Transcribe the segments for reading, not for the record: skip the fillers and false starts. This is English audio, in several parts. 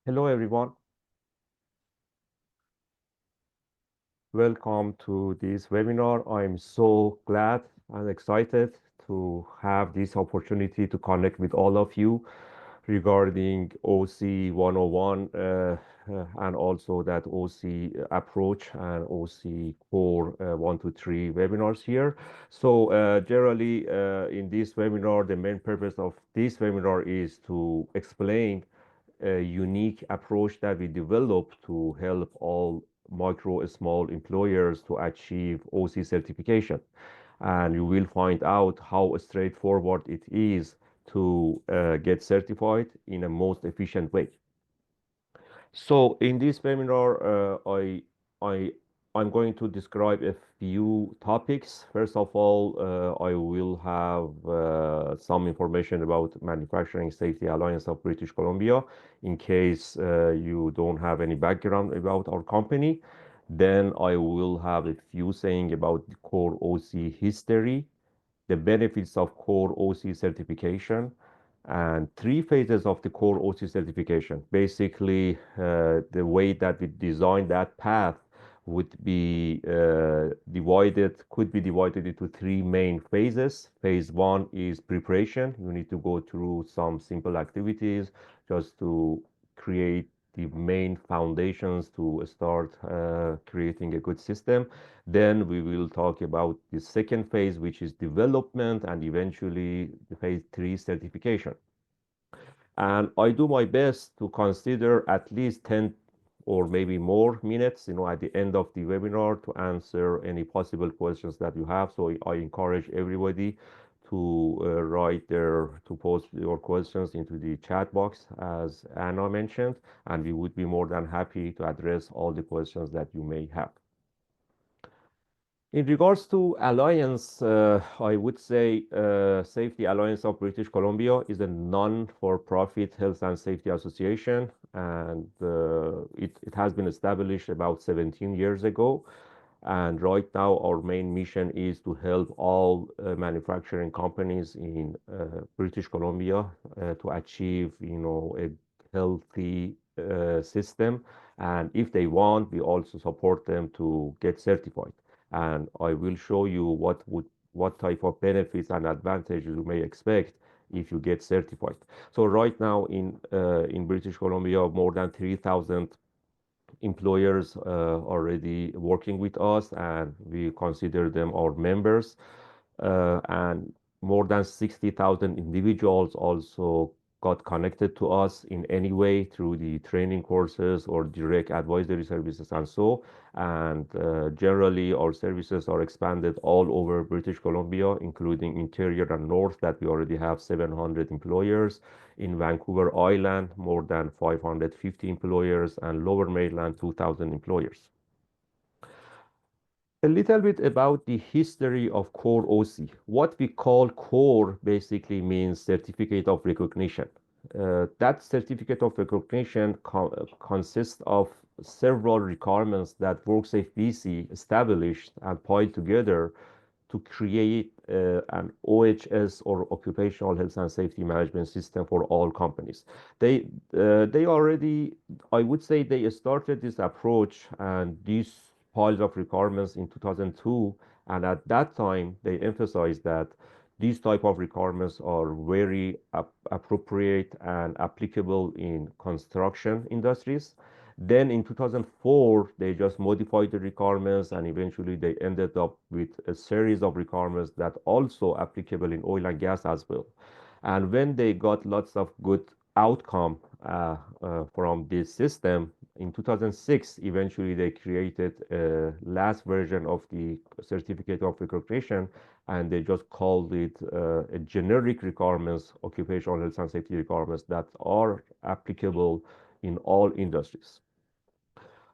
Hello, everyone. Welcome to this webinar. I'm so glad and excited to have this opportunity to connect with all of you regarding OC 101 and also that OC approach and OC core 1 to 3 webinars here. So generally in this webinar, the main purpose of this webinar is to explain a unique approach that we developed to help all micro small employers to achieve OC certification. And you will find out how straightforward it is to get certified in a most efficient way. So in this webinar, I, I'm going to describe a few topics. First of all, I will have some information about Manufacturing Safety Alliance of British Columbia, in case you don't have any background about our company. Then I will have a few saying about the core OC history, the benefits of core OC certification, and three phases of the core OC certification. Basically, the way that we design that path would be could be divided into three main phases. Phase one is preparation. You need to go through some simple activities just to create the main foundations to start creating a good system. Then we will talk about the second phase, which is development, and eventually the phase three certification. And I do my best to consider at least 10 or maybe more minutes, at the end of the webinar to answer any possible questions that you have. So I encourage everybody to to post your questions into the chat box, as Anna mentioned, and we would be more than happy to address all the questions that you may have. In regards to Alliance, I would say Safety Alliance of British Columbia is a non-for-profit health and safety association, and it has been established about 17 years ago. And right now, our main mission is to help all manufacturing companies in British Columbia to achieve, a healthy system. And if they want, we also support them to get certified. And I will show you what type of benefits and advantages you may expect if you get certified. So right now in British Columbia, more than 3,000 employers already working with us, and we consider them our members. And more than 60,000 individuals also got connected to us in any way through the training courses or direct advisory services and so. And generally, our services are expanded all over British Columbia, including interior and north, that we already have 700 employers. In Vancouver Island, more than 550 employers, and Lower Mainland, 2,000 employers. A little bit about the history of core OC. What we call core basically means certificate of recognition. That certificate of recognition consists of several requirements that WorkSafeBC established and piled together to create an OHS, or Occupational Health and Safety Management System, for all companies. They already, I would say, they started this approach and these piles of requirements in 2002, and at that time they emphasized that these type of requirements are very appropriate and applicable in construction industries. Then in 2004, they just modified the requirements, and eventually they ended up with a series of requirements that also applicable in oil and gas as well. And when they got lots of good outcome from this system, in 2006, eventually they created a last version of the certificate of recognition, and they just called it a generic requirements, occupational health and safety requirements that are applicable in all industries.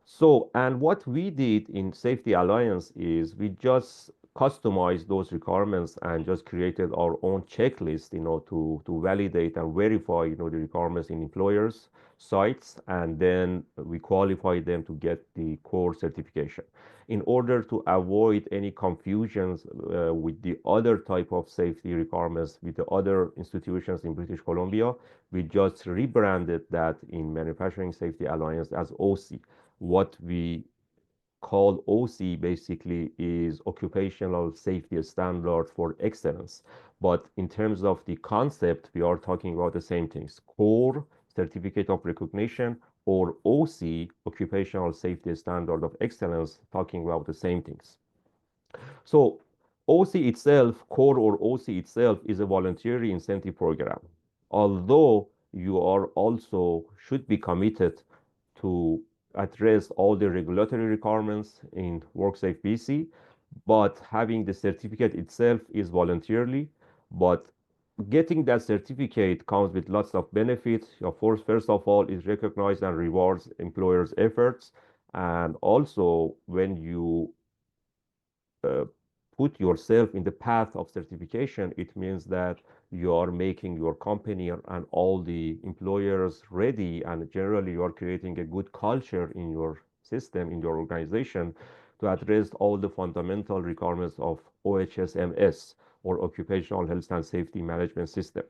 So, and what we did in Safety Alliance is we just customized those requirements and just created our own checklist, to validate and verify, the requirements in employers' sites, and then we qualify them to get the core certification. In order to avoid any confusions with the other type of safety requirements with the other institutions in British Columbia, we just rebranded that in Manufacturing Safety Alliance as OSSE. What we call OSSE basically is Occupational Safety Standard for Excellence. But in terms of the concept, we are talking about the same things: CORE, Certificate of Recognition, or OSSE, Occupational Safety Standard of Excellence, talking about the same things. So OSSE itself, CORE or OSSE itself, is a voluntary incentive program. Although you are also should be committed to address all the regulatory requirements in WorkSafeBC, but having the certificate itself is voluntarily. But getting that certificate comes with lots of benefits. Of course, first of all, it recognizes and rewards employers' efforts. And also, when you uh, put yourself in the path of certification, it means that you are making your company and all the employers ready, and generally you are creating a good culture in your system, in your organization, to address all the fundamental requirements of OHSMS, or Occupational Health and Safety Management System.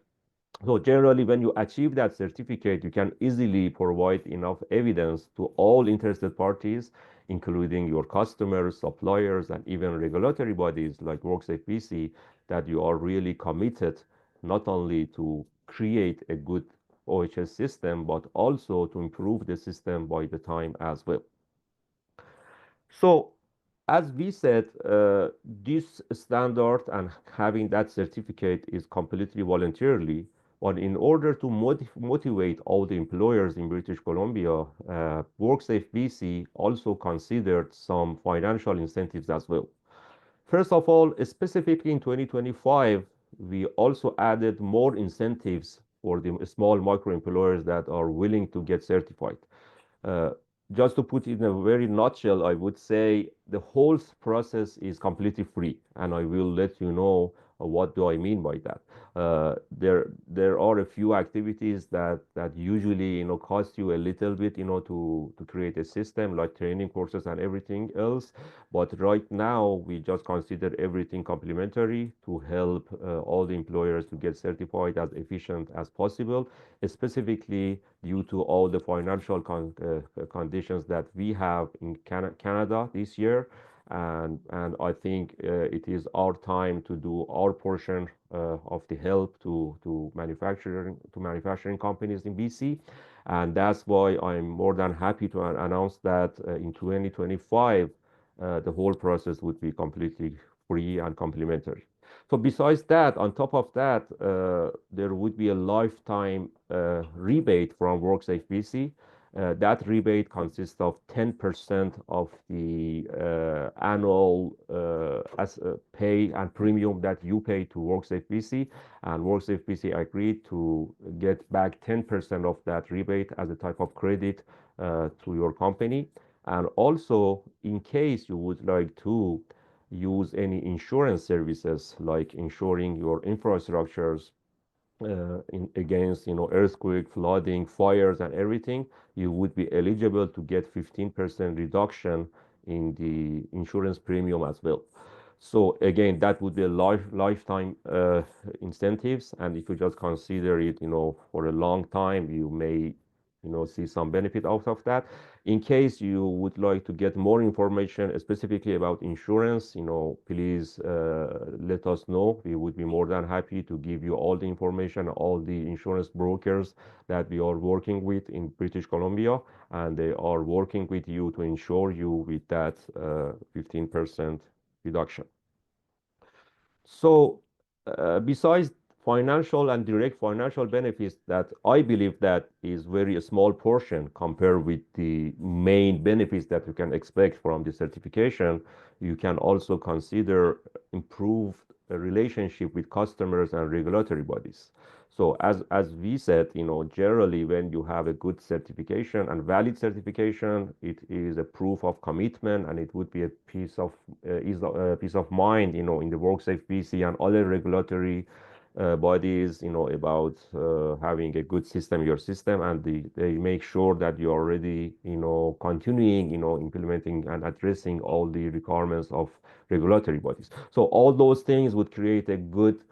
So generally, when you achieve that certificate, you can easily provide enough evidence to all interested parties, including your customers, suppliers, and even regulatory bodies like WorkSafeBC, that you are really committed not only to create a good OHS system, but also to improve the system by the time as well. So, as we said, this standard and having that certificate is completely voluntarily. But in order to motivate all the employers in British Columbia, WorkSafe BC also considered some financial incentives as well. First of all, specifically in 2025, we also added more incentives for the small micro employers that are willing to get certified. Uh, just to put it in a very nutshell, I would say the whole process is completely free, and I will let you know what do I mean by that. There are a few activities that usually cost you a little bit to create a system, like training courses and everything else. But right now we just consider everything complimentary to help all the employers to get certified as efficient as possible, specifically due to all the financial conditions that we have in Canada this year. And I think it is our time to do our portion of the help to manufacturing companies in BC. And that's why I'm more than happy to announce that in 2025 the whole process would be completely free and complimentary. So besides that, on top of that, there would be a lifetime rebate from WorkSafe BC. That rebate consists of 10% of the annual pay and premium that you pay to WorkSafe BC, and WorkSafe BC agreed to get back 10% of that rebate as a type of credit to your company. And also, in case you would like to use any insurance services, like insuring your infrastructures against earthquake, flooding, fires, and everything, you would be eligible to get 15% reduction in the insurance premium as well. So again, that would be a lifetime incentives, and if you just consider it, for a long time, you may, see some benefit out of that. In case you would like to get more information specifically about insurance, please let us know. We would be more than happy to give you all the information, all the insurance brokers that we are working with in British Columbia, and they are working with you to insure you with that 15% reduction. So, besides financial and direct financial benefits, that I believe that is very small portion compared with the main benefits that you can expect from the certification, you can also consider improved relationship with customers and regulatory bodies. So as we said, generally when you have a good certification and valid certification, it is a proof of commitment, and it would be a piece of mind, in the WorkSafeBC and other regulatory bodies, about having a good system, your system, and they make sure that you're already, continuing, implementing and addressing all the requirements of regulatory bodies. So all those things would create a good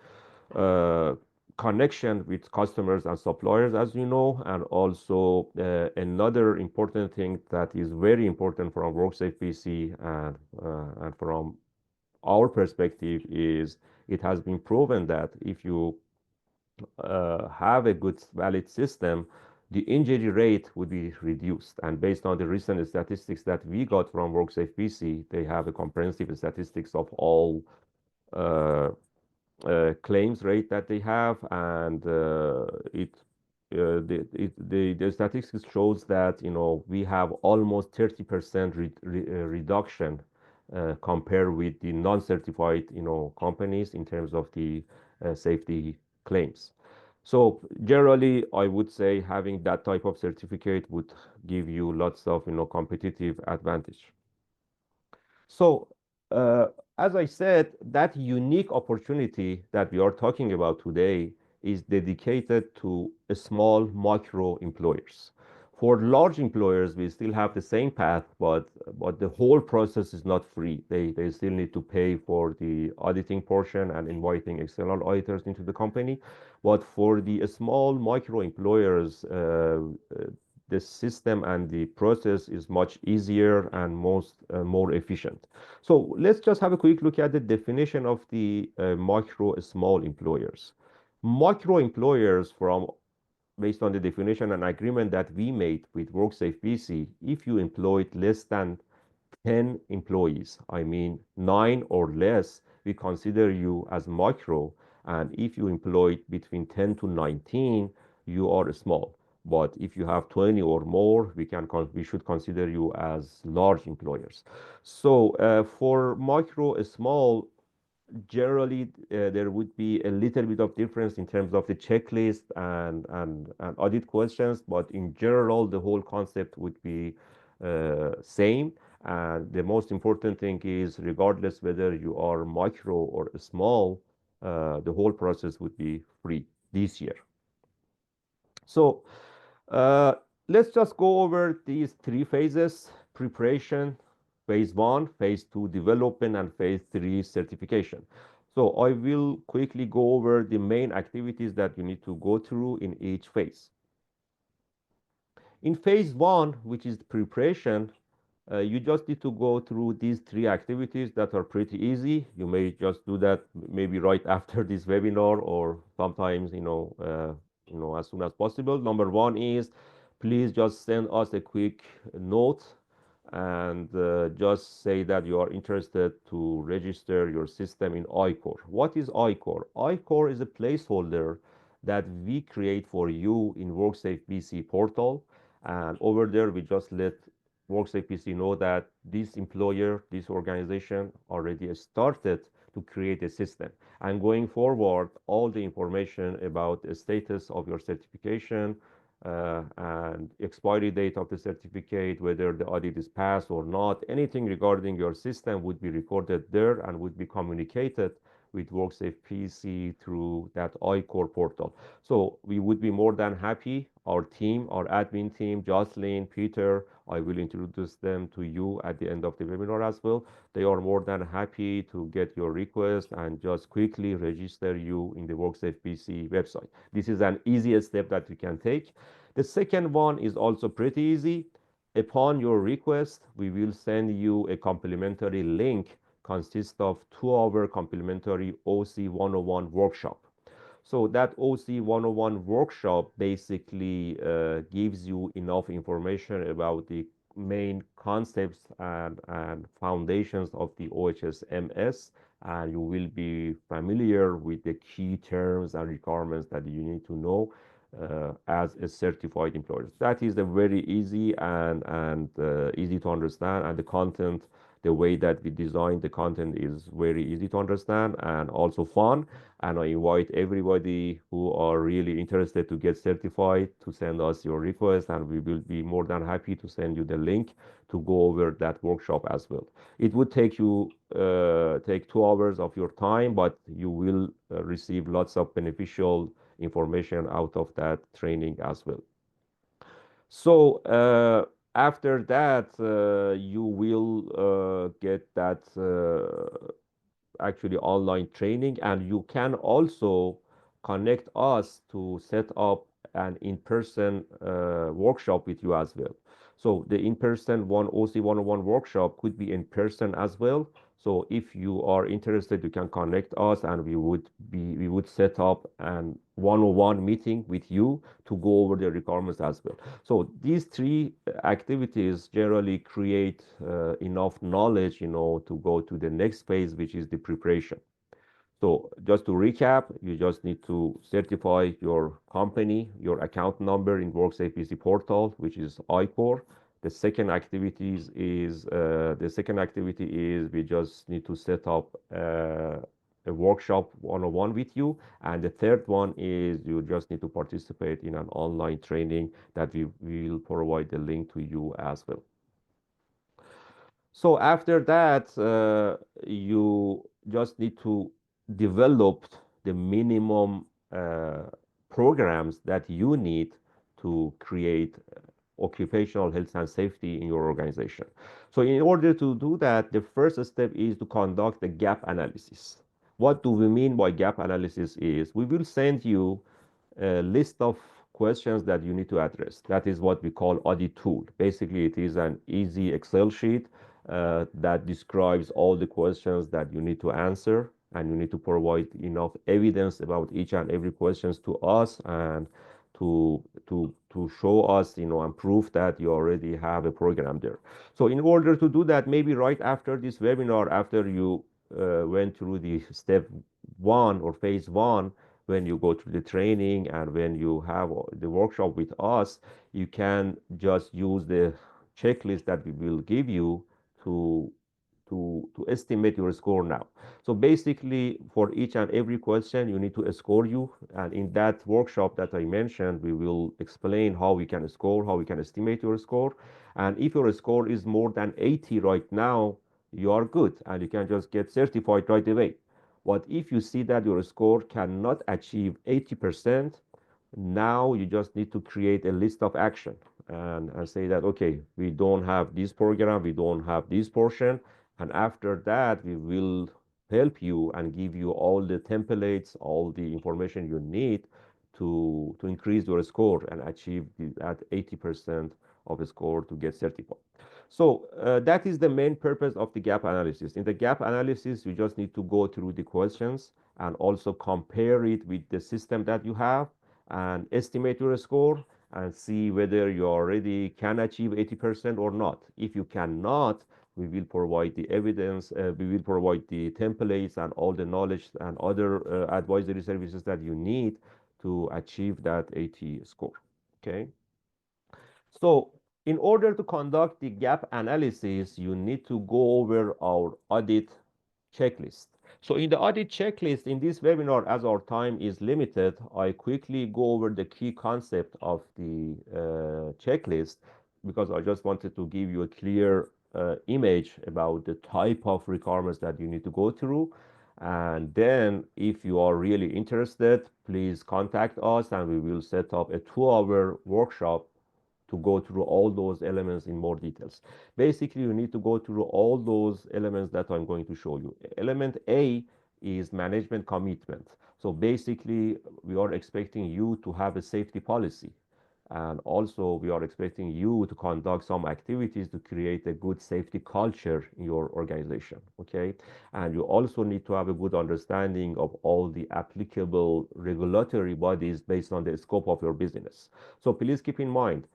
uh, connection with customers and suppliers, as you know. And also another important thing that is very important from WorkSafeBC and from our perspective is it has been proven that if you have a good valid system, the injury rate would be reduced. And based on the recent statistics that we got from WorkSafeBC, they have a comprehensive statistics of all uh, claims rate that they have, and the statistics shows that we have almost 30% reduction compared with the non-certified companies in terms of the safety claims. So generally, I would say having that type of certificate would give you lots of competitive advantage. So, uh, as I said, that unique opportunity that we are talking about today is dedicated to a small micro employers. For large employers, we still have the same path, but the whole process is not free. They still need to pay for the auditing portion and inviting external auditors into the company. But for the small micro employers, the system and the process is much easier and more efficient. So let's just have a quick look at the definition of the micro small employers. Micro employers, from based on the definition and agreement that we made with WorkSafeBC, if you employed less than 10 employees, I mean 9 or less, we consider you as micro. And if you employ between 10 to 19, you are small. But if you have 20 or more, we should consider you as large employers. So for micro, small, generally there would be a little bit of difference in terms of the checklist and audit questions, but in general, the whole concept would be same. And the most important thing is, regardless whether you are micro or small, the whole process would be free this year. So uh, let's just go over these three phases: preparation, phase one, phase two, development, and phase three, certification. So I will quickly go over the main activities that you need to go through in each phase. In phase one, which is preparation, you just need to go through these three activities that are pretty easy. You may just do that maybe right after this webinar, or sometimes, as soon as possible. Number one is, please just send us a quick note and just say that you are interested to register your system in iCore. What is iCore? iCore is a placeholder that we create for you in WorkSafeBC portal. And over there, we just let WorkSafeBC know that this employer, this organization already started to create a system. And going forward, all the information about the status of your certification and expiry date of the certificate, whether the audit is passed or not, anything regarding your system would be recorded there and would be communicated with WorkSafeBC through that iCore portal. So we would be more than happy. Our team, our admin team, Jocelyn, Peter, I will introduce them to you at the end of the webinar as well. They are more than happy to get your request and just quickly register you in the WorkSafeBC website. This is an easiest step that we can take. The second one is also pretty easy. Upon your request, we will send you a complimentary link consist of 2-hour complimentary OC 101 workshop. So that OC 101 workshop basically gives you enough information about the main concepts and foundations of the OHSMS, and you will be familiar with the key terms and requirements that you need to know as a certified employer. That is a very easy and easy to understand, and the content The way that we design the content is very easy to understand and also fun. And I invite everybody who are really interested to get certified to send us your request, and we will be more than happy to send you the link to go over that workshop as well. It would take 2 hours of your time, but you will receive lots of beneficial information out of that training as well. So after that, you will get that actually online training, and you can also connect us to set up an in-person workshop with you as well. So the in-person one OC 101 workshop could be in person as well. So if you are interested, you can connect us, and we would set up an one-on-one meeting with you to go over the requirements as well. So these three activities generally create enough knowledge, to go to the next phase, which is the preparation. So just to recap, you just need to certify your company, your account number in WorkSafeBC portal, which is ICOR. The second activity is we just need to set up a workshop one-on-one with you. And the third one is you just need to participate in an online training that we will provide the link to you as well. So after that, you just need to develop the minimum programs that you need to create occupational health and safety in your organization. So in order to do that, the first step is to conduct a gap analysis. What do we mean by gap analysis is we will send you a list of questions that you need to address. That is what we call audit tool. Basically, it is an easy Excel sheet that describes all the questions that you need to answer, and you need to provide enough evidence about each and every questions to us, and to show us, and prove that you already have a program there. So in order to do that, maybe right after this webinar, after you went through the step one or phase one, when you go through the training and when you have the workshop with us, you can just use the checklist that we will give you to to estimate your score now. So basically, for each and every question, you need to score you. And in that workshop that I mentioned, we will explain how we can score, how we can estimate your score. And if your score is more than 80 right now, you are good and you can just get certified right away. But if you see that your score cannot achieve 80%, now you just need to create a list of action and say that, okay, we don't have this program, we don't have this portion. And after that, we will help you and give you all the templates, all the information you need to increase your score and achieve that 80% of the score to get certified. So that is the main purpose of the gap analysis. In the gap analysis, you just need to go through the questions and also compare it with the system that you have and estimate your score and see whether you already can achieve 80% or not. If you cannot, we will provide the evidence, we will provide the templates and all the knowledge and other advisory services that you need to achieve that 80 score. Okay. So in order to conduct the gap analysis, you need to go over our audit checklist. So in the audit checklist, in this webinar, as our time is limited, I quickly go over the key concept of the checklist, because I just wanted to give you a clear image about the type of requirements that you need to go through. And then if you are really interested, please contact us and we will set up a 2-hour workshop to go through all those elements in more details. Basically, you need to go through all those elements that I'm going to show you. Element A is management commitment. So basically, we are expecting you to have a safety policy. And also, we are expecting you to conduct some activities to create a good safety culture in your organization, okay? And you also need to have a good understanding of all the applicable regulatory bodies based on the scope of your business. So please keep in mind,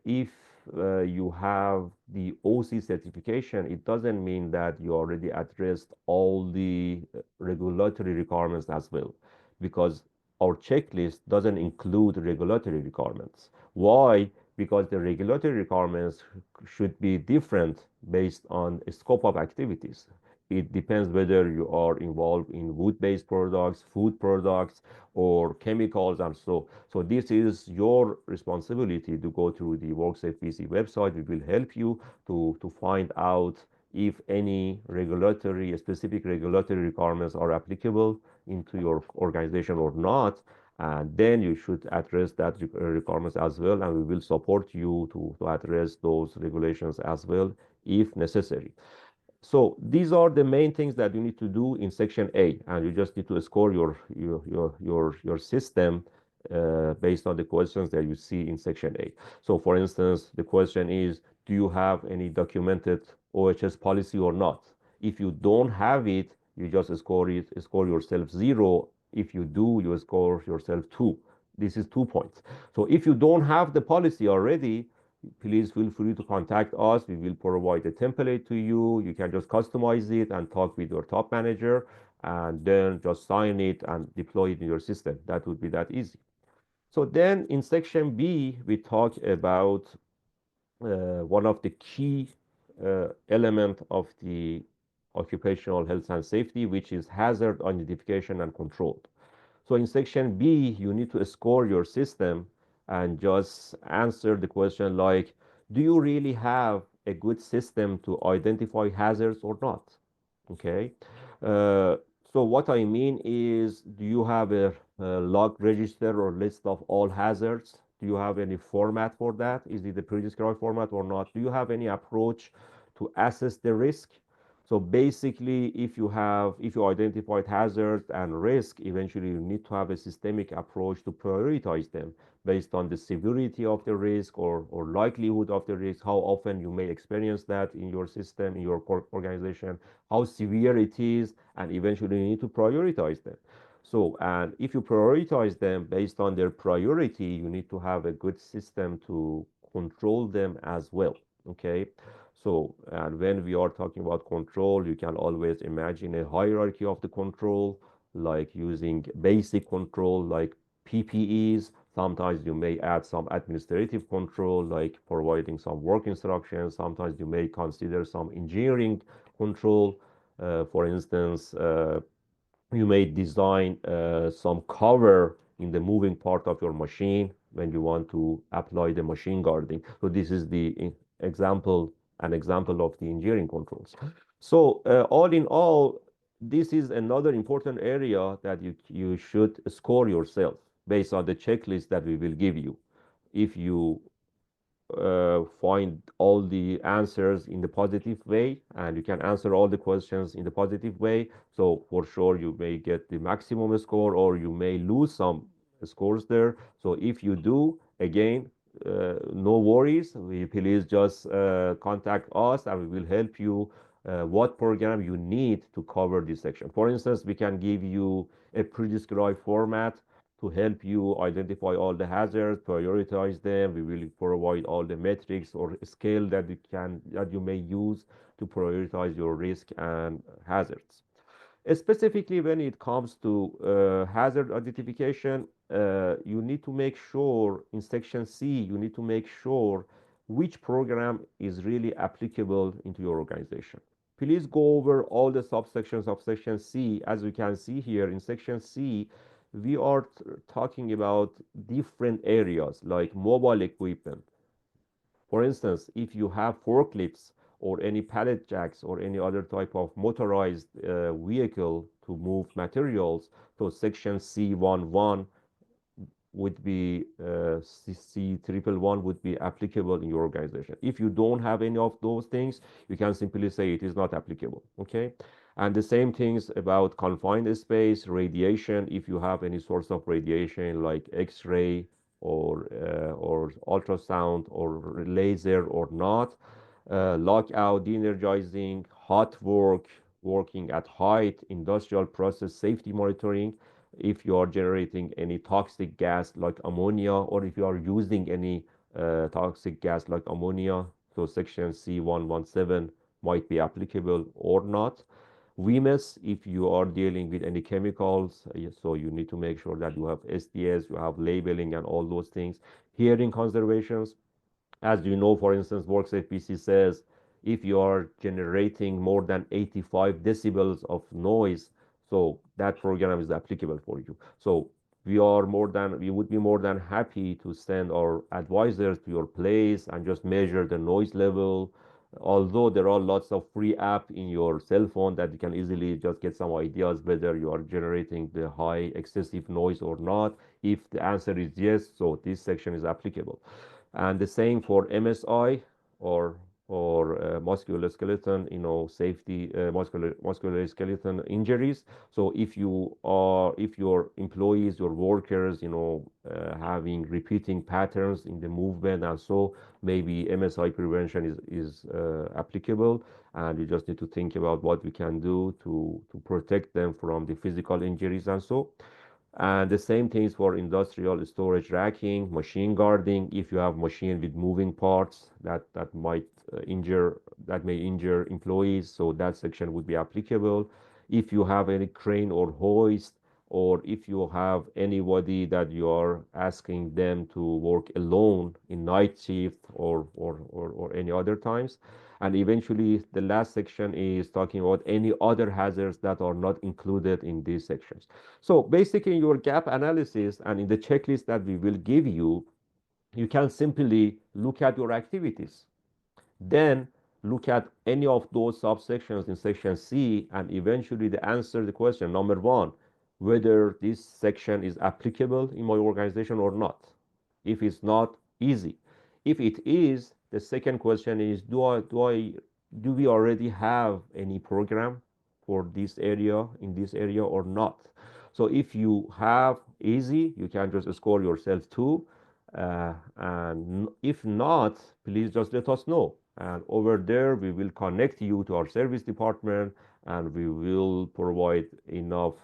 if you have the OC certification, it doesn't mean that you already addressed all the regulatory requirements as well, because our checklist doesn't include regulatory requirements. Why? because the regulatory requirements should be different based on a scope of activities. It depends whether you are involved in wood-based products, food products, or chemicals, and so this is your responsibility to go through the WorkSafeBC website. We will help you to find out if any regulatory, specific regulatory requirements are applicable into your organization or not, and then you should address that requirements as well, and we will support you to address those regulations as well if necessary. So these are the main things that you need to do in section A, and you just need to score your system based on the questions that you see in section A. So for instance, the question is, do you have any documented OHS policy or not? If you don't have it, you just score yourself 0. If you do, you score yourself 2. This is 2 points. So if you don't have the policy already, please feel free to contact us. We will provide a template to you. You can just customize it and talk with your top manager, and then just sign it and deploy it in your system. That would be that easy. So then in section B, we talk about one of the key element of the occupational health and safety, which is hazard identification and control. So in section B, you need to score your system and just answer the question like, do you really have a good system to identify hazards or not? Okay. Uh, so what I mean is, do you have a log register or list of all hazards? Do you have any format for that? Is it the pre-described format or not? Do you have any approach to assess the risk? So basically, if you identified hazards and risk, eventually you need to have a systemic approach to prioritize them based on the severity of the risk or likelihood of the risk, how often you may experience that in your system, in your organization, how severe it is, and eventually you need to prioritize them. So, and if you prioritize them based on their priority, you need to have a good system to control them as well. Okay. So, and when we are talking about control, you can always imagine a hierarchy of the control, like using basic control, like PPEs. Sometimes you may add some administrative control, like providing some work instructions. Sometimes you may consider some engineering control. For instance, you may design some cover in the moving part of your machine when you want to apply the machine guarding. So this is the example, an example of the engineering controls. So all in all, this is another important area that you should score yourself based on the checklist that we will give you. If you find all the answers in the positive way and you can answer all the questions in the positive way, so for sure you may get the maximum score or you may lose some scores there. So if you do, again, no worries, please just contact us and we will help you what program you need to cover this section. For instance, we can give you a pre-described format to help you identify all the hazards, prioritize them. We will provide all the metrics or scale that you may use to prioritize your risk and hazards. Specifically, when it comes to hazard identification, you need to make sure in section C, you need to make sure which program is really applicable into your organization. Please go over all the subsections of section C. As you can see here in section C, we are talking about different areas like mobile equipment. For instance, if you have forklifts or any pallet jacks or any other type of motorized vehicle to move materials, so section C11 would be C111 would be applicable in your organization. If you don't have any of those things, you can simply say it is not applicable. Okay. And the same things about confined space, radiation. If you have any source of radiation like X-ray or ultrasound or laser or not, lockout, de-energizing, hot work, working at height, industrial process safety monitoring, if you are generating any toxic gas like ammonia, or if you are using any toxic gas like ammonia, so section C117 might be applicable or not. WMS, if you are dealing with any chemicals, so you need to make sure that you have SDS, you have labeling and all those things. Hearing conservations, As you know, for instance, WorkSafeBC says if you are generating more than 85 decibels of noise, so that program is applicable for you. So we would be more than happy to send our advisors to your place and just measure the noise level. Although there are lots of free app in your cell phone that you can easily just get some ideas whether you are generating the high excessive noise or not. If the answer is yes, so this section is applicable. And the same for MSI or musculoskeletal, safety, musculoskeletal injuries. So if your employees, your workers, having repeating patterns in the movement, and so maybe MSI prevention is applicable, and you just need to think about what we can do to protect them from the physical injuries and so. And the same things for industrial storage racking, machine guarding. If you have machine with moving parts that may injure employees, so that section would be applicable. If you have any crane or hoist, or if you have anybody that you are asking them to work alone in night shift or any other times. And eventually, the last section is talking about any other hazards that are not included in these sections. So basically, in your gap analysis and in the checklist that we will give you, you can simply look at your activities. Then look at any of those subsections in section C and eventually the answer the question, number one, whether this section is applicable in my organization or not. If it's not, easy. If it is, the second question is, do we already have any program for this area in this area or not? So if you have, easy, you can just score yourself two. And if not, please just let us know. And over there, we will connect you to our service department and we will provide enough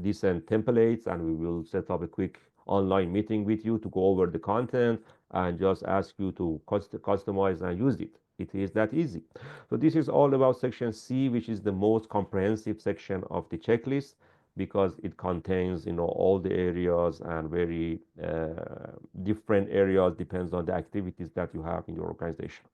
decent templates and we will set up a quick online meeting with you to go over the content and just ask you to customize and use it. It is that easy. So this is all about section C, which is the most comprehensive section of the checklist because it contains, all the areas and very different areas depends on the activities that you have in your organization.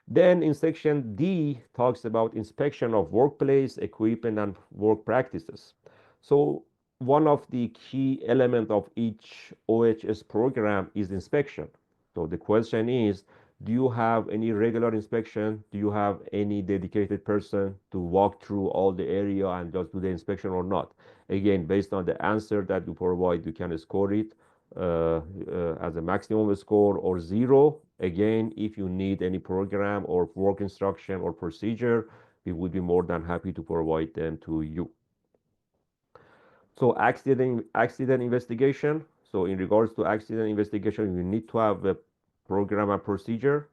Then in section D talks about inspection of workplace equipment and work practices. So one of the key elements of each OHS program is inspection. So the question is, do you have any regular inspection? Do you have any dedicated person to walk through all the area and just do the inspection or not? Again, based on the answer that you provide, you can score it as a maximum score or zero. Again, if you need any program or work instruction or procedure, we would be more than happy to provide them to you. So accident investigation. So in regards to accident investigation, you need to have a program and procedure.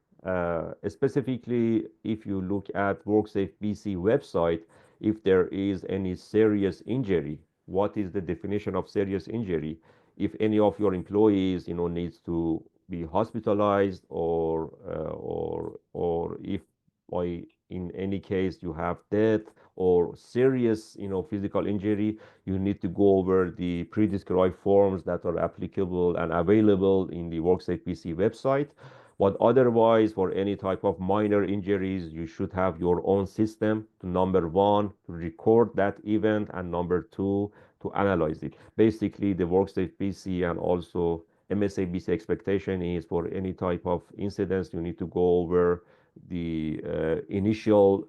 Specifically, if you look at WorkSafeBC website, if there is any serious injury, what is the definition of serious injury? If any of your employees, needs to be hospitalized or if by in any case you have death or serious, physical injury, you need to go over the pre-described forms that are applicable and available in the WorkSafeBC website. But otherwise, for any type of minor injuries, you should have your own system to number one, to record that event, and number two, to analyze it. Basically, the WorkSafeBC and also MSABC expectation is for any type of incidents, you need to go over the initial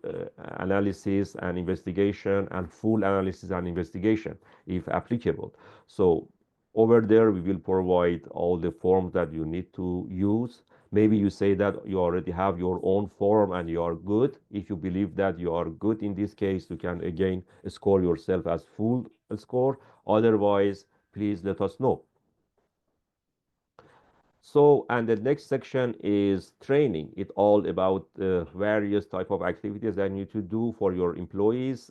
analysis and investigation and full analysis and investigation if applicable. So over there, we will provide all the forms that you need to use. Maybe you say that you already have your own form and you are good. If you believe that you are good in this case, you can again score yourself as full score. Otherwise, please let us know. So, and the next section is training. It's all about various type of activities that you need to do for your employees.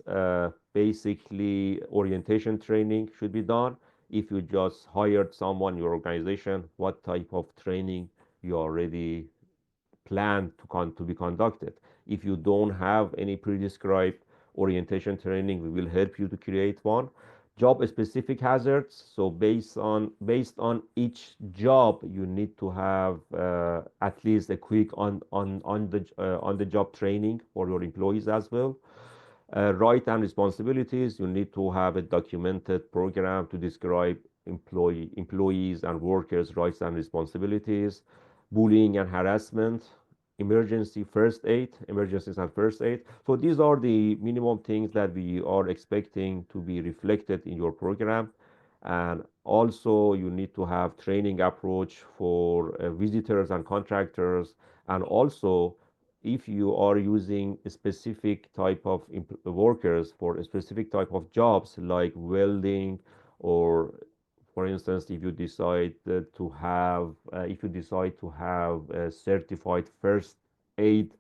Basically, orientation training should be done. If you just hired someone in your organization, what type of training you already planned to be conducted. If you don't have any pre-described orientation training, we will help you to create one. job specific hazards. So based on each job, you need to have at least a quick on the job training for your employees as well. Right and responsibilities, you need to have a documented program to describe employees and workers' rights and responsibilities. Bullying and harassment, emergencies and first aid. So these are the minimum things that we are expecting to be reflected in your program. And also you need to have training approach for visitors and contractors. And also, if you are using a specific type of workers for a specific type of jobs like welding, or for instance, if you decide to have certified first aid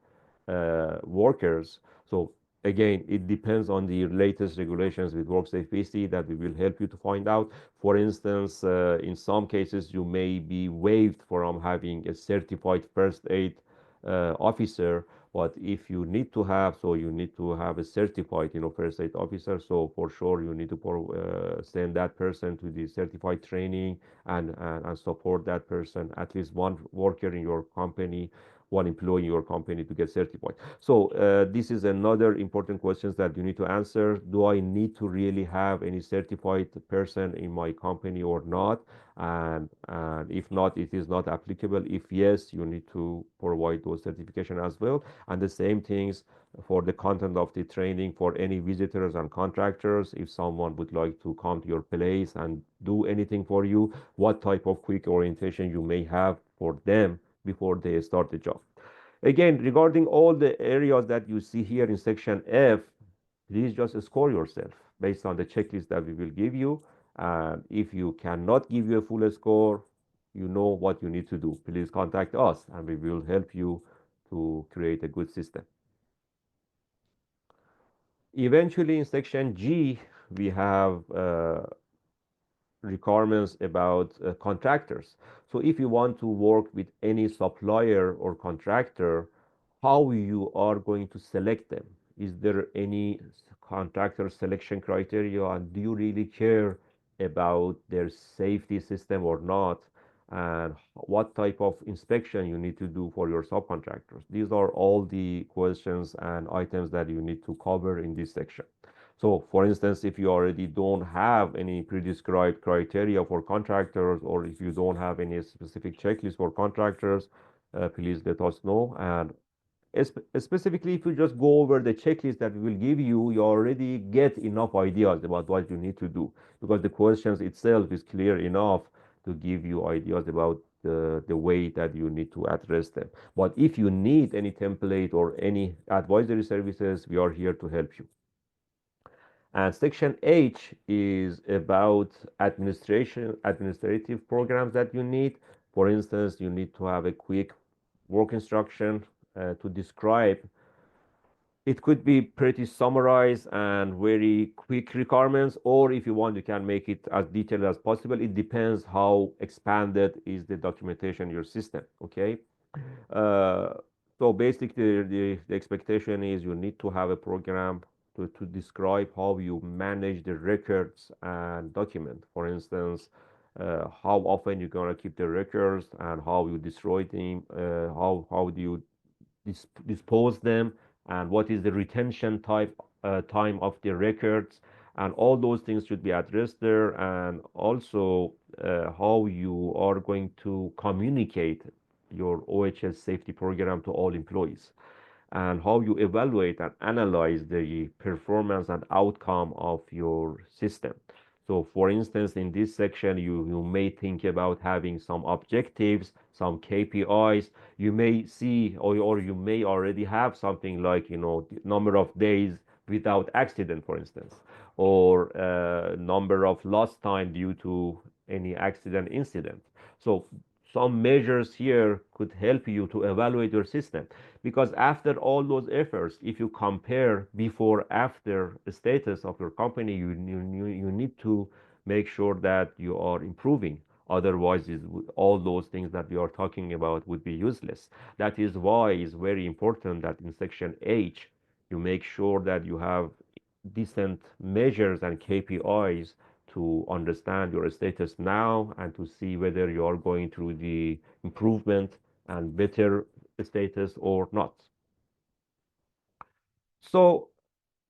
workers. So again, it depends on the latest regulations with WorkSafeBC that we will help you to find out. For instance, in some cases, you may be waived from having a certified first aid officer. But if you need to have, so you need to have a certified, first aid officer. So for sure, you need to send that person to the certified training, and support that person, at least one worker in your company, one employee in your company, to get certified. So this is another important questions that you need to answer. Do I need to really have any certified person in my company or not? And if not, it is not applicable. If yes, you need to provide those certification as well. And the same things for the content of the training for any visitors and contractors. If someone would like to come to your place and do anything for you, what type of quick orientation you may have for them before they start the job. Again, regarding all the areas that you see here in section F, please just score yourself based on the checklist that we will give you. And if you cannot give you a full score, you know what you need to do. Please contact us and we will help you to create a good system. Eventually, in section G, we have requirements about contractors. So if you want to work with any supplier or contractor, how you are going to select them? Is there any contractor selection criteria, and do you really care about their safety system or not? And what type of inspection you need to do for your subcontractors? These are all the questions and items that you need to cover in this section. So, for instance, if you already don't have any prescribed criteria for contractors, or if you don't have any specific checklist for contractors, please let us know. And specifically, if you just go over the checklist that we will give you, you already get enough ideas about what you need to do, because the questions itself is clear enough to give you ideas about the way that you need to address them. But if you need any template or any advisory services, we are here to help you. And section H is about administrative programs that you need. For instance, you need to have a quick work instruction to describe. It could be pretty summarized and very quick requirements, or if you want, you can make it as detailed as possible. It depends how expanded is the documentation in your system, okay? Uh, so basically, the expectation is you need to have a program to describe how you manage the records and document. For instance, how often you're gonna keep the records and how you destroy them, how do you dispose them, and what is the retention time of the records, and all those things should be addressed there. And also how you are going to communicate your OHS safety program to all employees, and how you evaluate and analyze the performance and outcome of your system. So for instance, in this section, you may think about having some objectives, some KPIs. You may see, or you may already have something like, the number of days without accident, for instance, or number of lost time due to any accident incident. So some measures here could help you to evaluate your system, because after all those efforts, if you compare before after status of your company, you need to make sure that you are improving. Otherwise, all those things that we are talking about would be useless. That is why it's very important that in section H, you make sure that you have decent measures and KPIs to understand your status now and to see whether you are going through the improvement and better status or not. So,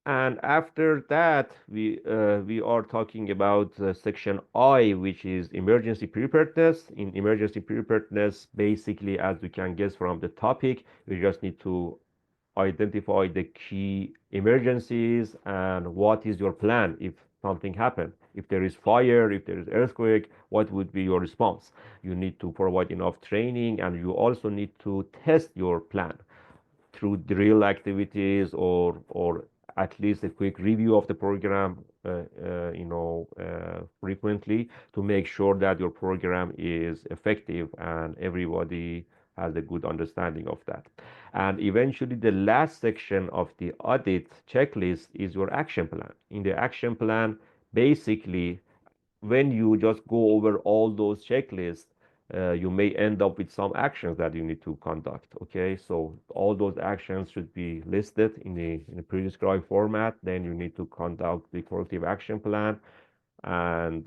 and after that, we are talking about section I, which is emergency preparedness. In emergency preparedness, basically, as you can guess from the topic, we just need to identify the key emergencies and what is your plan if something happened. If there is fire, if there is earthquake, what would be your response? You need to provide enough training, and you also need to test your plan through drill activities or at least a quick review of the program, frequently to make sure that your program is effective and everybody has a good understanding of that. And eventually, the last section of the audit checklist is your action plan. In the action plan, basically, when you just go over all those checklists, you may end up with some actions that you need to conduct. Okay, so all those actions should be listed in a pre-described format. Then you need to conduct the corrective action plan, and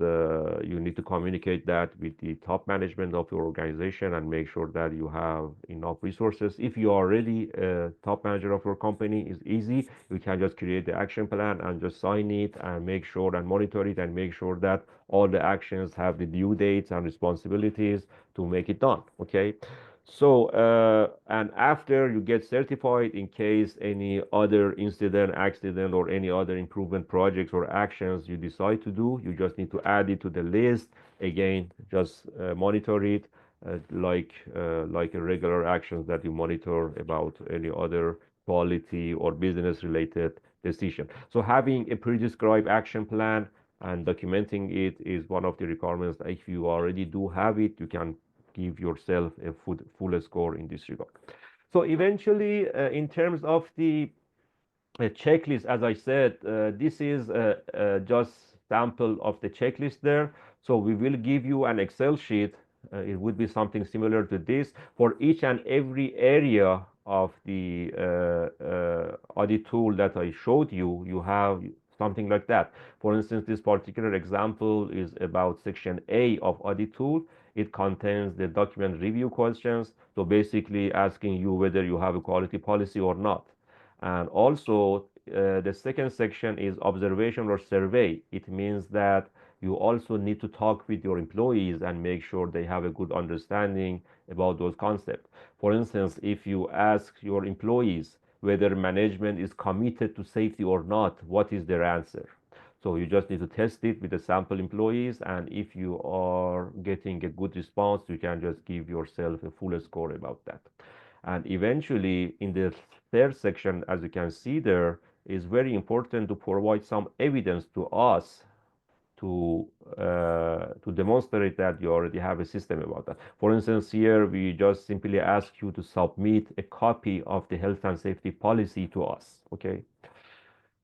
you need to communicate that with the top management of your organization and make sure that you have enough resources. If you are already a top manager of your company, it's easy. You can just create the action plan and just sign it and make sure and monitor it and make sure that all the actions have the due dates and responsibilities to make it done. Okay. So, and after you get certified, in case any other incident, accident, or any other improvement projects or actions you decide to do, you just need to add it to the list. Again, just monitor it like a regular actions that you monitor about any other quality or business related decision. So having a pre-described action plan and documenting it is one of the requirements. If you already do have it, you can give yourself a full score in this regard. So eventually, in terms of the checklist, as I said, this is just sample of the checklist there. So we will give you an Excel sheet. It would be something similar to this for each and every area of the audit tool that I showed you. You have something like that. For instance, this particular example is about section A of audit tool. It contains the document review questions. So basically asking you whether you have a quality policy or not. And also, the second section is observation or survey. It means that you also need to talk with your employees and make sure they have a good understanding about those concepts. For instance, if you ask your employees whether management is committed to safety or not, what is their answer? So you just need to test it with the sample employees, and if you are getting a good response, you can just give yourself a full score about that. And eventually, in the third section, as you can see there, is very important to provide some evidence to us to demonstrate that you already have a system about that. For instance, here we just simply ask you to submit a copy of the health and safety policy to us. Okay.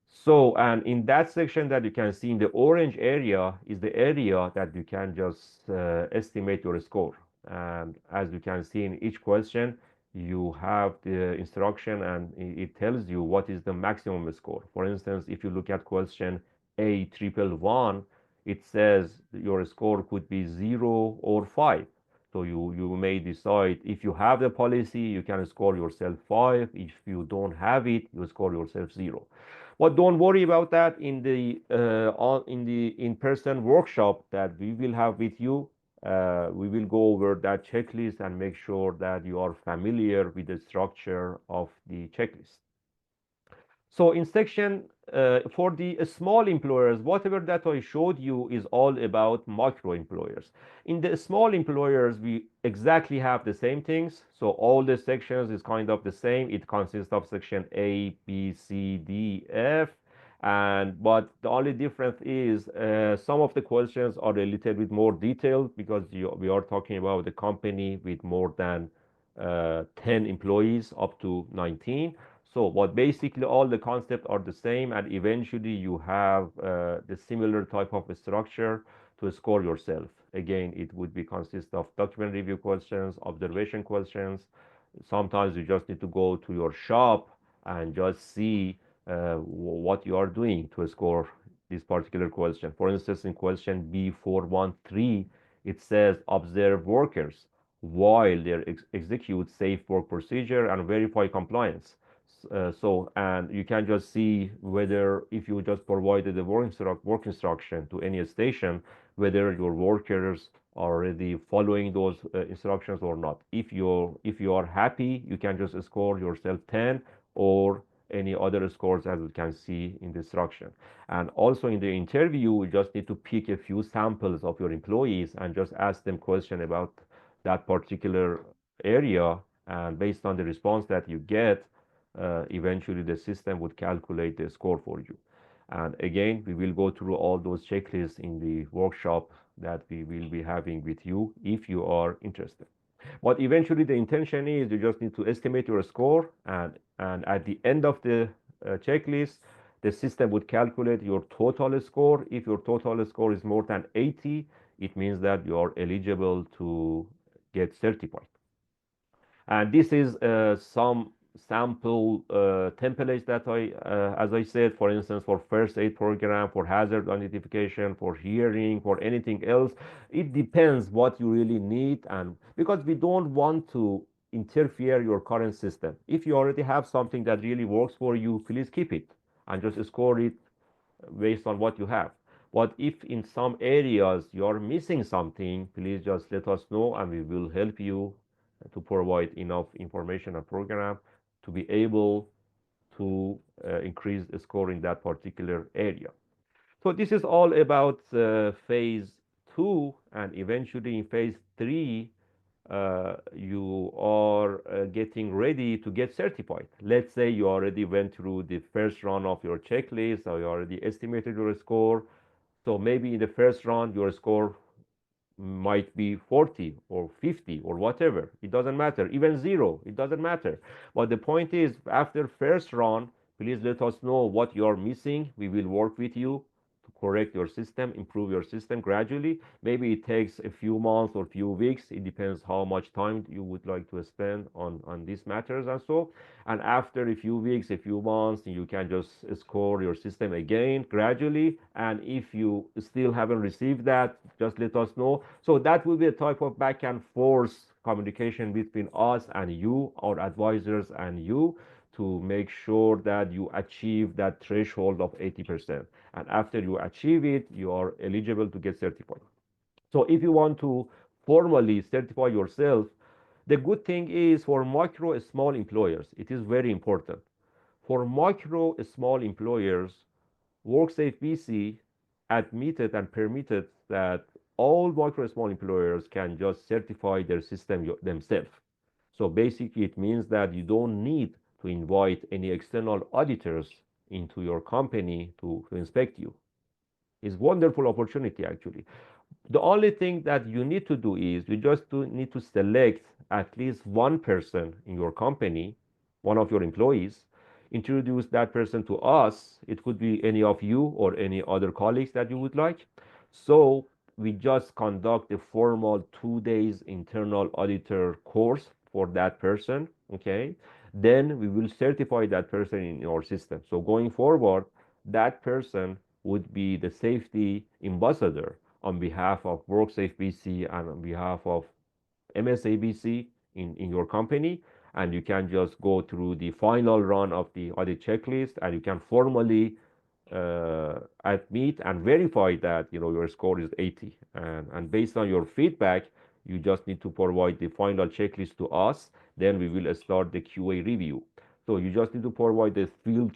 So, and in that section that you can see in the orange area is the area that you can just estimate your score. And as you can see in each question, you have the instruction and it tells you what is the maximum score. For instance, if you look at question A111, it says your score could be 0 or 5. So you may decide if you have the policy, you can score yourself 5. If you don't have it, you score yourself 0. But don't worry about that in the in-person workshop that we will have with you. We will go over that checklist and make sure that you are familiar with the structure of the checklist. So in section for the small employers, whatever that I showed you is all about micro employers. In the small employers, we exactly have the same things. So all the sections is kind of the same. It consists of section A, B, C, D, F. But the only difference is some of the questions are a little bit more detailed because we are talking about a company with more than 10 employees up to 19. So, but basically all the concepts are the same, and eventually you have the similar type of structure to score yourself. Again, it would be consist of document review questions, observation questions. Sometimes you just need to go to your shop and just see what you are doing to score this particular question. For instance, in question B413, it says observe workers while they execute safe work procedure and verify compliance. And you can just see whether if you just provided the work instruction to any station, whether your workers are already following those instructions or not. If you are happy, you can just score yourself 10 or any other scores as you can see in the instruction. And also in the interview, you just need to pick a few samples of your employees and just ask them question about that particular area. And based on the response that you get, eventually the system would calculate the score for you. And again, we will go through all those checklists in the workshop that we will be having with you if you are interested. But eventually the intention is you just need to estimate your score, and at the end of the checklist, the system would calculate your total score. If your total score is more than 80, it means that you are eligible to get certified. And this is some sample templates that as I said, for instance, for first aid program, for hazard identification, for hearing, for anything else. It depends what you really need, and because we don't want to interfere your current system. If you already have something that really works for you, please keep it and just score it based on what you have. But if in some areas you are missing something, please just let us know and we will help you to provide enough information and program to be able to increase the score in that particular area. So this is all about phase 2, and eventually in phase 3, you are getting ready to get certified. Let's say you already went through the first run of your checklist, or you already estimated your score. So maybe in the first round, your score might be 40 or 50 or whatever. It doesn't matter. Even zero, it doesn't matter. But the point is, after first round, please let us know what you are missing. We will work with you to correct your system, improve your system gradually. Maybe it takes a few months or few weeks. It depends how much time you would like to spend on these matters and so. And after a few weeks, a few months, you can just score your system again gradually. And if you still haven't received that, just let us know. So that will be a type of back and forth communication between us and you, our advisors and you, to make sure that you achieve that threshold of 80%. And after you achieve it, you are eligible to get certified. So if you want to formally certify yourself, the good thing is for micro small employers, it is very important. For micro small employers, WorkSafeBC admitted and permitted that all micro small employers can just certify their system themselves. So basically, it means that you don't need to invite any external auditors into your company to inspect you. It's a wonderful opportunity, actually. The only thing that you need to do is you just need to select at least one person in your company, one of your employees, introduce that person to us. It could be any of you or any other colleagues that you would like. So we just conduct a formal 2 days internal auditor course for that person. Okay. Then we will certify that person in our system. So going forward, that person would be the safety ambassador on behalf of WorkSafeBC and on behalf of MSABC in your company. And you can just go through the final run of the audit checklist, and you can formally admit and verify that your score is 80. And based on your feedback, you just need to provide the final checklist to us. Then we will start the QA review. So you just need to provide the filled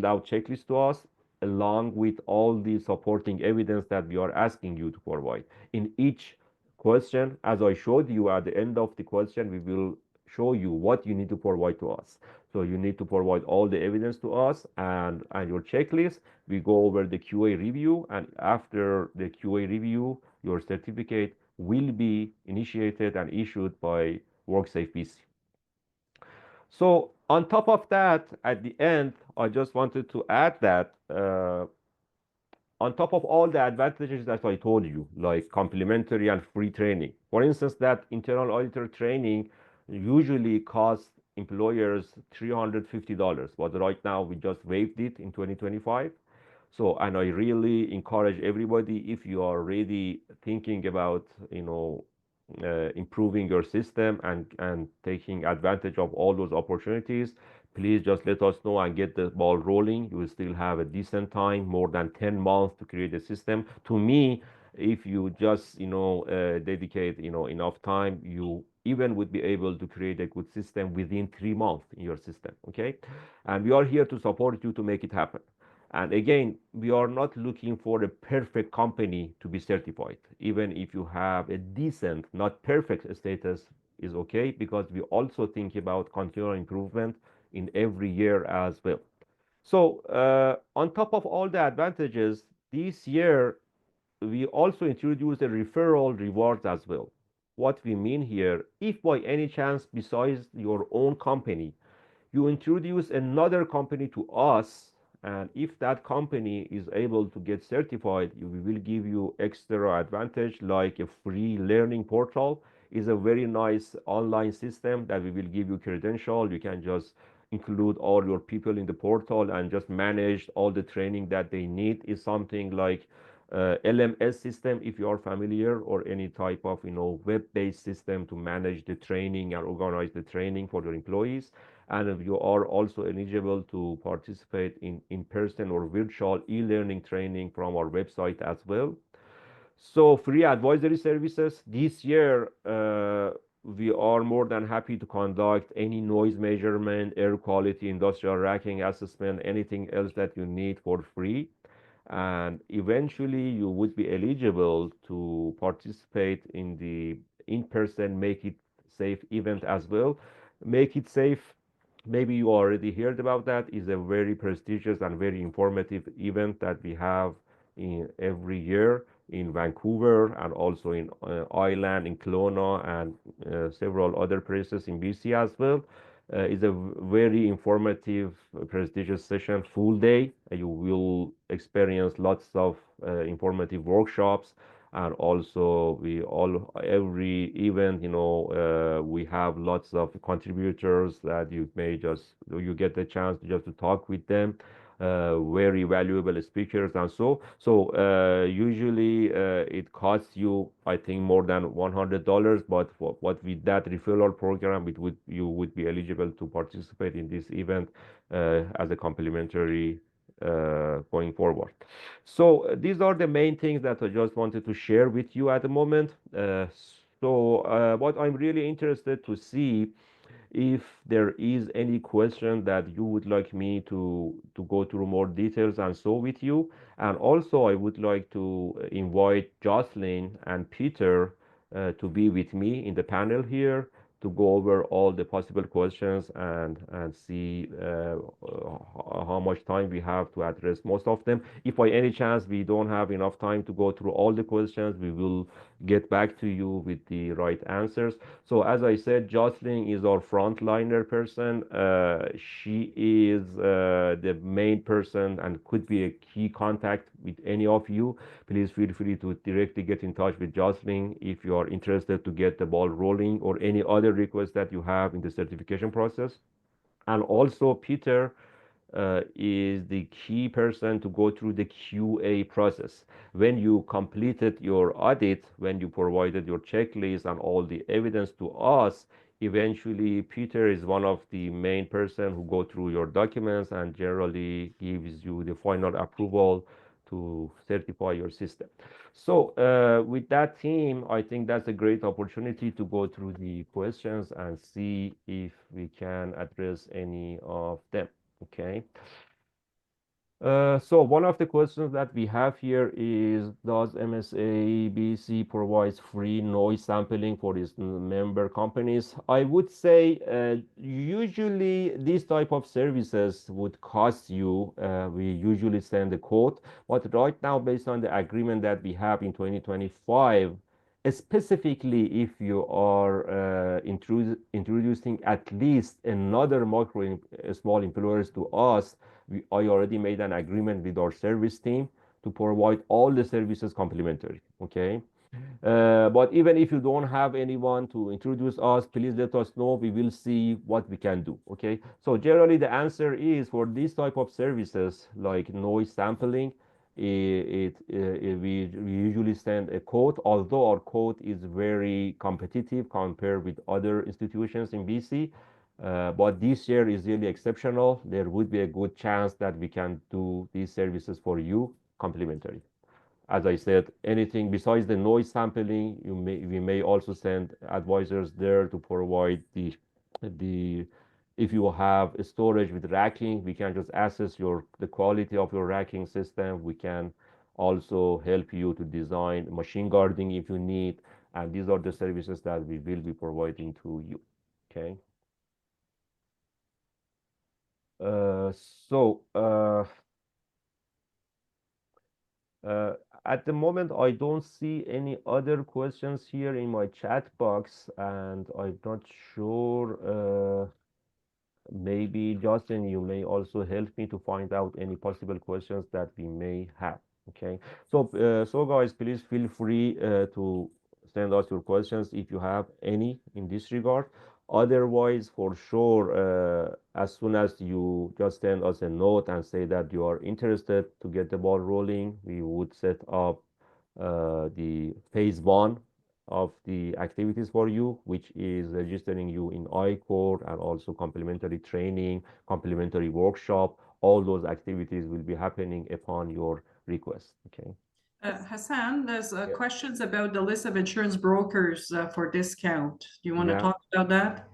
out checklist to us, along with all the supporting evidence that we are asking you to provide. In each question, as I showed you at the end of the question, we will show you what you need to provide to us. So you need to provide all the evidence to us and your checklist. We go over the QA review, and after the QA review, your certificate will be initiated and issued by WorkSafeBC. So on top of that, at the end, I just wanted to add that on top of all the advantages that I told you, like complimentary and free training. For instance, that internal auditor training usually costs employers $350, but right now we just waived it in 2025. So, and I really encourage everybody, if you are already thinking about, improving your system and taking advantage of all those opportunities, please just let us know and get the ball rolling. You will still have a decent time, more than 10 months to create a system. To me, if you just, dedicate, enough time, you even would be able to create a good system within 3 months in your system. Okay. And we are here to support you to make it happen. And again, we are not looking for a perfect company to be certified. Even if you have a decent, not perfect status is okay, because we also think about continual improvement in every year as well. So on top of all the advantages, this year we also introduce a referral rewards as well. What we mean here, if by any chance, besides your own company, you introduce another company to us, and if that company is able to get certified, we will give you extra advantage, like a free learning portal. Is a very nice online system that we will give you credential. You can just include all your people in the portal and just manage all the training that they need. Is something like LMS system, if you are familiar, or any type of web-based system to manage the training and organize the training for your employees. And you are also eligible to participate in in-person or virtual e-learning training from our website as well. So free advisory services. This year, we are more than happy to conduct any noise measurement, air quality, industrial racking assessment, anything else that you need for free. And eventually you would be eligible to participate in the in-person Make It Safe event as well. Make It Safe, maybe you already heard about that, is a very prestigious and very informative event that we have in every year in Vancouver, and also in Ireland, in Kelowna, and several other places in BC as well. It's a very informative, prestigious session, full day. You will experience lots of informative workshops, and also every event, we have lots of contributors that you get the chance to talk with them, very valuable speakers, and usually it costs you, I think, more than $100, but what with that referral program, you would be eligible to participate in this event as a complimentary going forward. So these are the main things that I just wanted to share with you at the moment. What I'm really interested to see, if there is any question that you would like me to go through more details and so with you. And also I would like to invite Jocelyn and Peter to be with me in the panel here to go over all the possible questions and see how much time we have to address most of them. If by any chance we don't have enough time to go through all the questions, we will get back to you with the right answers. So as I said, Jocelyn is our frontliner person. She is the main person and could be a key contact with any of you. Please feel free to directly get in touch with Jocelyn if you are interested to get the ball rolling, or any other requests that you have in the certification process. And also Peter is the key person to go through the QA process. When you completed your audit, when you provided your checklist and all the evidence to us, eventually Peter is one of the main person who go through your documents and generally gives you the final approval to certify your system. So with that team, I think that's a great opportunity to go through the questions and see if we can address any of them. Okay. So one of the questions that we have here is, does MSABC provides free noise sampling for its member companies? I would say usually these type of services would cost you. We usually send a quote, but right now, based on the agreement that we have in 2025, specifically if you are introducing at least another small employers to us, I already made an agreement with our service team to provide all the services complimentary. Okay. But even if you don't have anyone to introduce us, please let us know. We will see what we can do. Okay. So generally, the answer is for this type of services like noise sampling, we usually send a quote, although our quote is very competitive compared with other institutions in BC. But this year is really exceptional. There would be a good chance that we can do these services for you complimentary. As I said, anything besides the noise sampling, we may also send advisors there to provide the if you have a storage with racking, we can just assess the quality of your racking system. We can also help you to design machine guarding if you need, and these are the services that we will be providing to you. Okay. Uh, so Uh, at the moment, I don't see any other questions here in my chat box, and I'm not sure. Maybe Justin, you may also help me to find out any possible questions that we may have. Okay. So guys, please feel free to send us your questions if you have any in this regard. Otherwise, for sure, as soon as you just send us a note and say that you are interested to get the ball rolling, we would set up the phase 1 of the activities for you, which is registering you in I-Core and also complementary training, complementary workshop. All those activities will be happening upon your request. Okay. Hassan, there's Yeah. questions about the list of insurance brokers for discount. Do you want to Yeah. talk about that?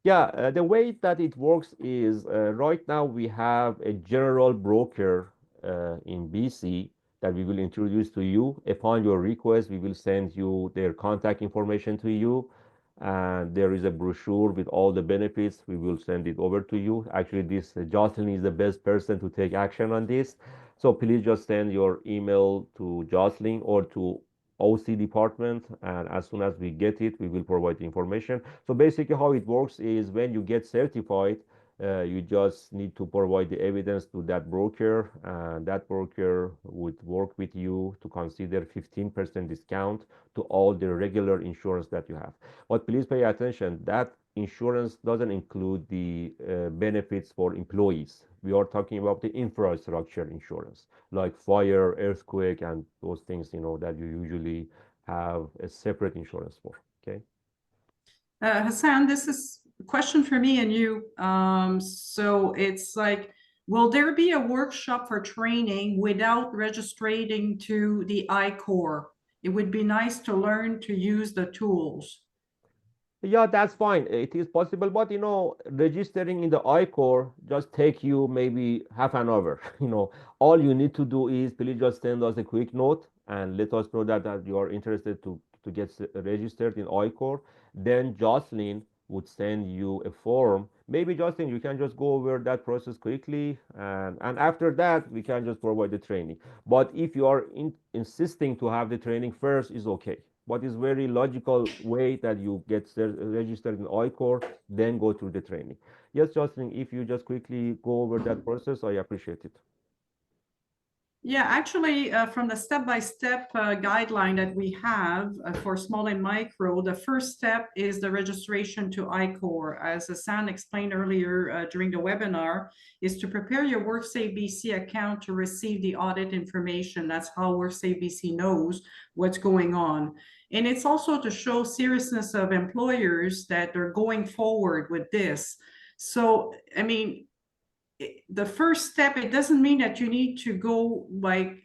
Yeah, the way that it works is right now we have a general broker in BC that we will introduce to you. Upon your request, we will send you their contact information to you. And there is a brochure with all the benefits. We will send it over to you. Actually, this Jocelyn is the best person to take action on this. So please just send your email to Jocelyn or to OC department. And as soon as we get it, we will provide the information. So basically how it works is when you get certified, you just need to provide the evidence to that broker, and that broker would work with you to consider 15% discount to all the regular insurance that you have. But please pay attention, that insurance doesn't include the benefits for employees. We are talking about the infrastructure insurance, like fire, earthquake, and those things, that you usually have a separate insurance for. Okay. Hassan, this is a question for me and you. So it's like, will there be a workshop for training without registering to the I-Core? It would be nice to learn to use the tools. Yeah, that's fine. It is possible, but registering in the I-Core just take you maybe half an hour. All you need to do is please just send us a quick note and let us know that you are interested to get registered in I-Core. Then Jocelyn would send you a form. Maybe Jocelyn, you can just go over that process quickly, and after that we can just provide the training. But if you are insisting to have the training first, is okay. What is very logical way that you get registered in I-Core, then go through the training. Yes, Justin, if you just quickly go over that process, I appreciate it. Yeah, actually, from the step-by-step guideline that we have for small and micro, the first step is the registration to I-Core. As Hassan explained earlier during the webinar, is to prepare your WorkSafeBC account to receive the audit information. That's how WorkSafeBC knows what's going on. And it's also to show seriousness of employers that they're going forward with this. So, I mean, the first step, it doesn't mean that you need to go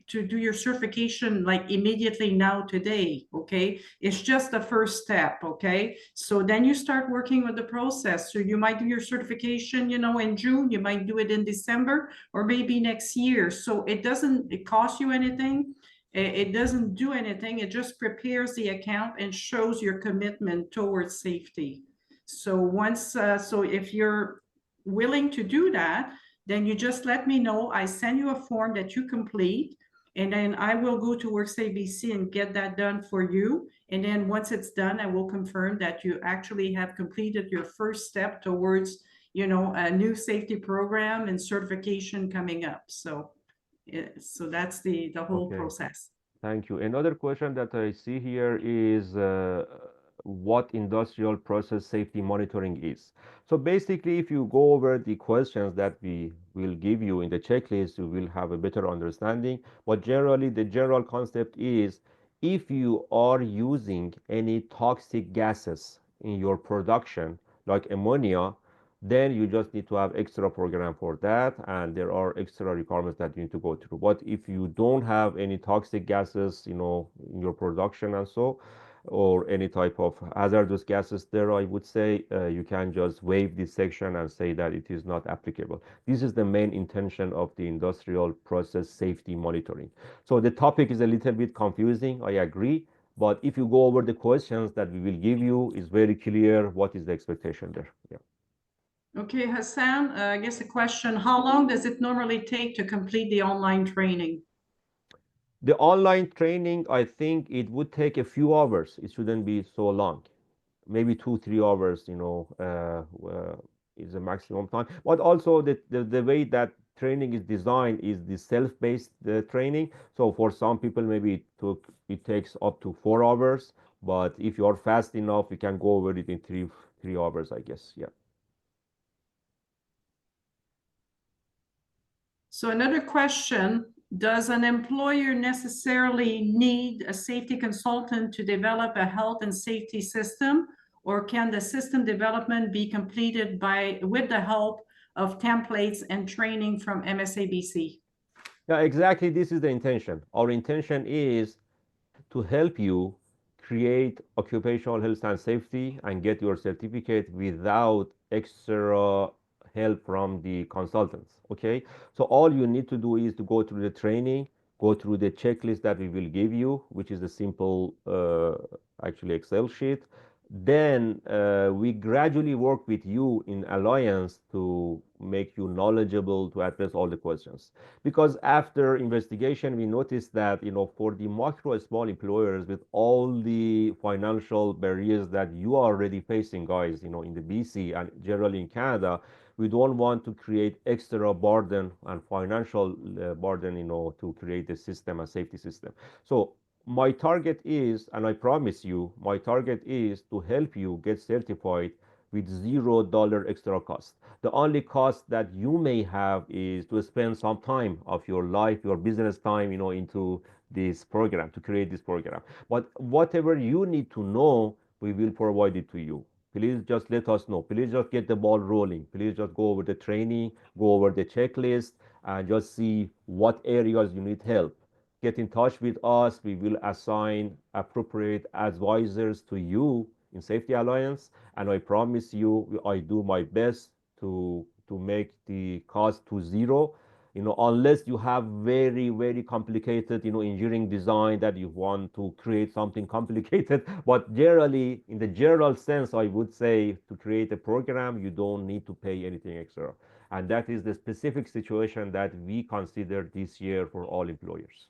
to do your certification like immediately now today. Okay, it's just the first step. Okay, so then you start working with the process. So you might do your certification in June, you might do it in December, or maybe next year. So it doesn't cost you anything. It doesn't do anything. It just prepares the account and shows your commitment towards safety. So so if you're willing to do that, then you just let me know. I send you a form that you complete, and then I will go to WorkSafeBC and get that done for you. And then once it's done, I will confirm that you actually have completed your first step towards, a new safety program and certification coming up. So that's the whole Okay. process. Thank you. Another question that I see here is what industrial process safety monitoring is. So basically, if you go over the questions that we will give you in the checklist, you will have a better understanding. But generally, the general concept is if you are using any toxic gases in your production, like ammonia, then you just need to have extra program for that, and there are extra requirements that you need to go through. But if you don't have any toxic gases, in your production and so, or any type of hazardous gases there, I would say you can just waive this section and say that it is not applicable. This is the main intention of the industrial process safety monitoring. So the topic is a little bit confusing, I agree, but if you go over the questions that we will give you, it's very clear what is the expectation there. Yeah. Okay, Hassan, I guess a question, how long does it normally take to complete the online training? The online training, I think it would take a few hours. It shouldn't be so long. Maybe 2, 3 hours, is the maximum time. But also the way that training is designed is the self-based training. So for some people, maybe it takes up to 4 hours. But if you are fast enough, you can go over it in three hours, I guess. Yeah. So another question, does an employer necessarily need a safety consultant to develop a health and safety system, or can the system development be completed with the help of templates and training from MSABC? Yeah, exactly. This is the intention. Our intention is to help you create occupational health and safety and get your certificate without extra help from the consultants. Okay, so all you need to do is to go through the training, go through the checklist that we will give you, which is a simple actually Excel sheet. Then we gradually work with you in alliance to make you knowledgeable to address all the questions. Because after investigation, we noticed that, for the micro small employers with all the financial barriers that you are already facing, guys, in the BC and generally in Canada, we don't want to create extra burden and financial burden, to create a system, a safety system. So my target is, and I promise you, my target is to help you get certified with $0 extra cost. The only cost that you may have is to spend some time of your life, your business time, into this program, to create this program. But whatever you need to know, we will provide it to you. Please just let us know. Please just get the ball rolling. Please just go over the training, go over the checklist, and just see what areas you need help. Get in touch with us. We will assign appropriate advisors to you in Safety Alliance, and I promise you, I do my best to make the cost to zero. Unless you have very, very complicated, engineering design that you want to create something complicated. But generally, in the general sense, I would say to create a program, you don't need to pay anything extra. And that is the specific situation that we consider this year for all employers.